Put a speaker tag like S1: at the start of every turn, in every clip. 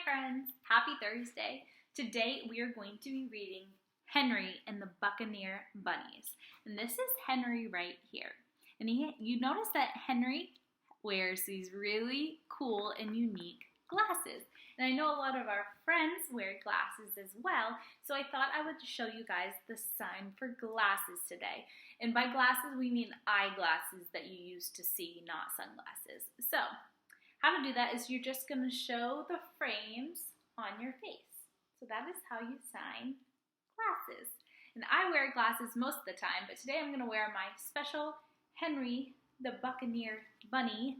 S1: friends, happy Thursday. Today we are going to be reading Henry and the Buccaneer Bunnies. And this is Henry right here. And you notice that Henry wears these really cool and unique glasses. And I know a lot of our friends wear glasses as well, so I thought I would show you guys the sign for glasses today. And by glasses, we mean eyeglasses that you use to see, not sunglasses. So, how to do that is you're just going to show the frames on your face. So that is how you sign glasses. And I wear glasses most of the time, but today I'm going to wear my special Henry the Buccaneer Bunny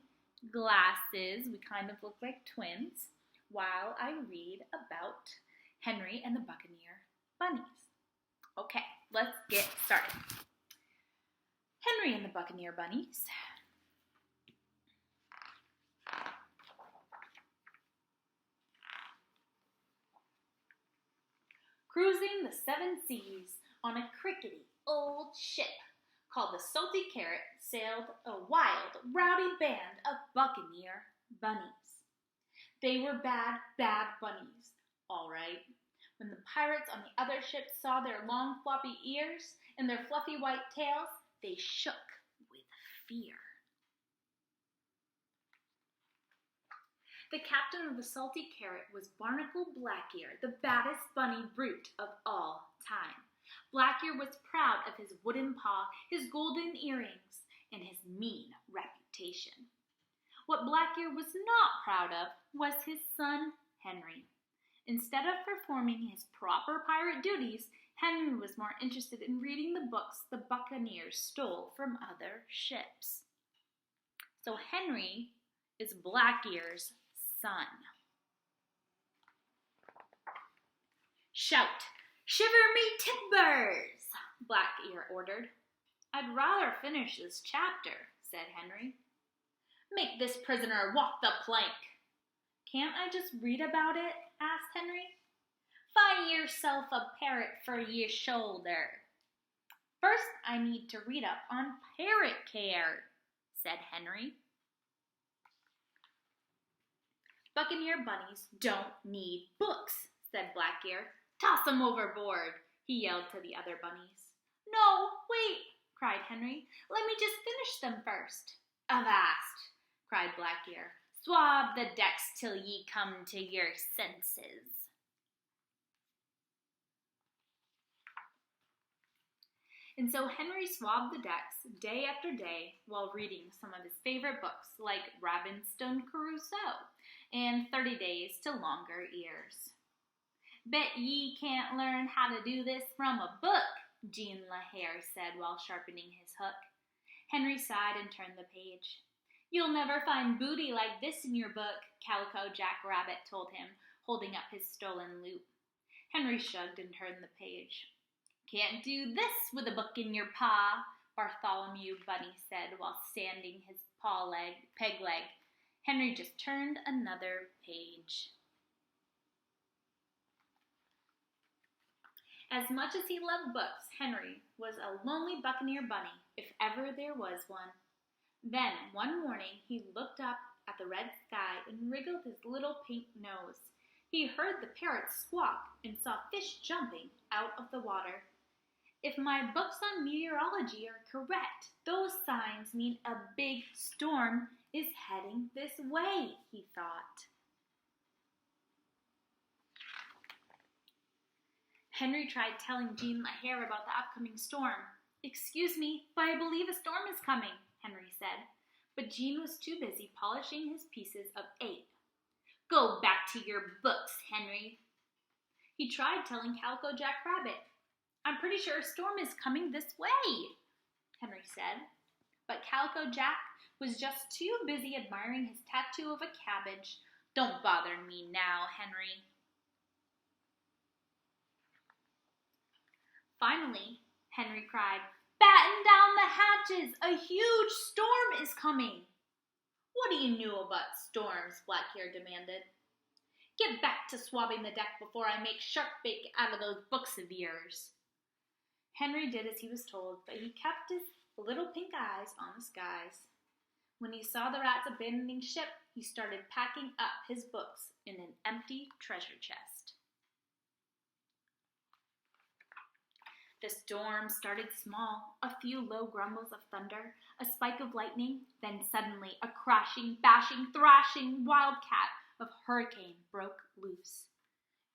S1: glasses. We kind of look like twins while I read about Henry and the Buccaneer Bunnies. Okay, let's get started. Henry and the Buccaneer Bunnies. Cruising the seven seas on a crickety old ship called the Salty Carrot sailed a wild, rowdy band of Buccaneer Bunnies. They were bad, bad bunnies, all right. When the pirates on the other ships saw their long floppy ears and their fluffy white tails, they shook with fear. The captain of the Salty Carrot was Barnacle Blackear, the baddest bunny brute of all time. Blackear was proud of his wooden paw, his golden earrings, and his mean reputation. What Blackear was not proud of was his son, Henry. Instead of performing his proper pirate duties, Henry was more interested in reading the books the Buccaneers stole from other ships. So Henry is Blackear's son. Shout, "Shiver me timbers!" Blackear ordered. "I'd rather finish this chapter," said Henry. "Make this prisoner walk the plank." "Can't I just read about it?" asked Henry. "Find yourself a parrot for your shoulder." "First, I need to read up on parrot care," said Henry. "Buccaneer bunnies don't need books," said Blackear. "Toss them overboard," he yelled to the other bunnies. "No, wait," cried Henry. "Let me just finish them first." "Avast," cried Blackear. "Swab the decks till ye come to your senses." And so Henry swabbed the decks day after day while reading some of his favorite books like Robinson Crusoe and 30 Days to Longer Ears. "Bet ye can't learn how to do this from a book," Jean LaHare said while sharpening his hook. Henry sighed and turned the page. "You'll never find booty like this in your book," Calico Jack Rabbit told him, holding up his stolen loot. Henry shrugged and turned the page. "Can't do this with a book in your paw," Bartholomew Bunny said while sanding his peg leg. Henry just turned another page. As much as he loved books, Henry was a lonely Buccaneer bunny, if ever there was one. Then, one morning, he looked up at the red sky and wriggled his little pink nose. He heard the parrots squawk and saw fish jumping out of the water. "If my books on meteorology are correct, those signs mean a big storm is heading this way," he thought. Henry tried telling Jean LaHare about the upcoming storm. "Excuse me, but I believe a storm is coming," Henry said. But Jean was too busy polishing his pieces of eight. "Go back to your books, Henry." He tried telling Calico Jack Rabbit. "I'm pretty sure a storm is coming this way," Henry said. But Calico Jack was just too busy admiring his tattoo of a cabbage. "Don't bother me now, Henry." Finally, Henry cried, "Batten down the hatches! A huge storm is coming!" "What do you know about storms?" Blackear demanded. "Get back to swabbing the deck before I make shark bait out of those books of yours." Henry did as he was told, but he kept his little pink eyes on the skies. When he saw the rats abandoning ship, he started packing up his books in an empty treasure chest. The storm started small, a few low grumbles of thunder, a spike of lightning, then suddenly a crashing, bashing, thrashing wildcat of hurricane broke loose.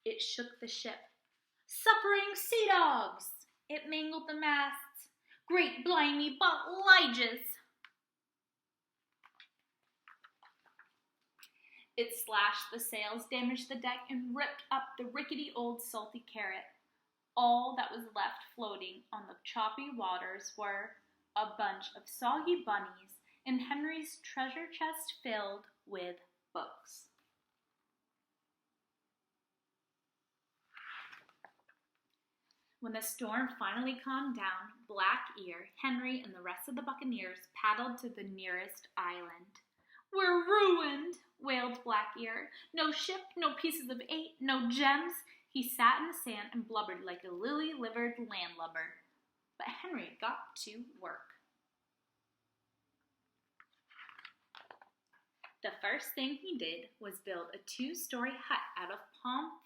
S1: It shook the ship. Suffering sea dogs! It mangled the masts. Great blimey liges! It slashed the sails, damaged the deck, and ripped up the rickety old salty carrot. All that was left floating on the choppy waters were a bunch of soggy bunnies and Henry's treasure chest filled with books. When the storm finally calmed down, Black-Ear, Henry, and the rest of the Buccaneers paddled to the nearest island. "We're ruined," wailed Black-Ear. "No ship, no pieces of eight, no gems." He sat in the sand and blubbered like a lily-livered landlubber. But Henry got to work. The first thing he did was build a 2-story hut out of palm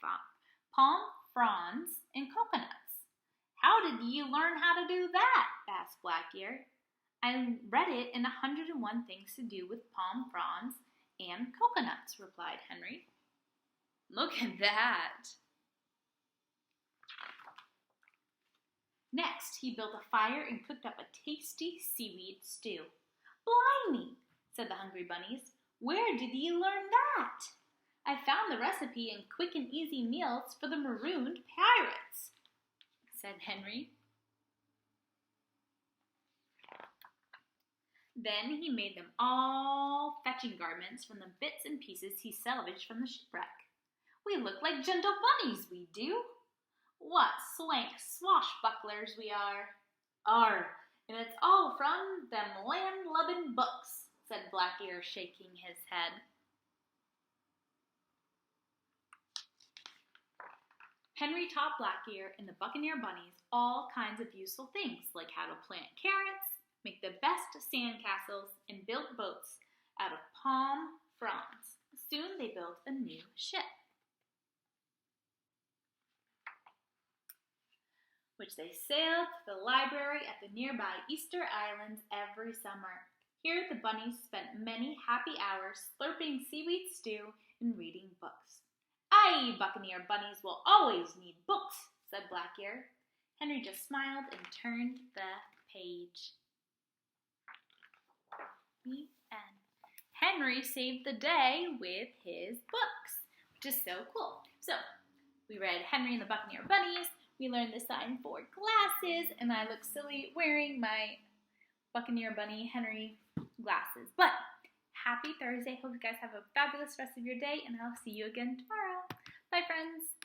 S1: fronds and coconuts. "How did you learn how to do that?" asked Black-Ear. "I read it in 101 Things to Do with Palm Fronds and Coconuts," replied Henry. "Look at that." Next, he built a fire and cooked up a tasty seaweed stew. "Blimey," said the hungry bunnies. "Where did you learn that?" "I found the recipe in Quick and Easy Meals for the Marooned Pirates," said Henry. Then he made them all fetching garments from the bits and pieces he salvaged from the shipwreck. "We look like gentle bunnies, we do. What swank swashbucklers we are." "Arr, and it's all from them land-lubbin' books," said Black-Ear, shaking his head. Henry taught Black-Ear and the Buccaneer Bunnies all kinds of useful things, like how to plant carrots, make the best sandcastles, and build boats out of palm fronds. Soon they built a new ship, which they sailed to the library at the nearby Easter Islands every summer. Here the bunnies spent many happy hours slurping seaweed stew and reading books. "Aye, Buccaneer Bunnies will always need books," said Black-Ear. Henry just smiled and turned the page. The end. Henry saved the day with his books, which is so cool. So, we read Henry and the Buccaneer Bunnies. We learned the sign for glasses, and I look silly wearing my Buccaneer Bunny Henry glasses. But happy Thursday. Hope you guys have a fabulous rest of your day, and I'll see you again tomorrow. Bye, friends.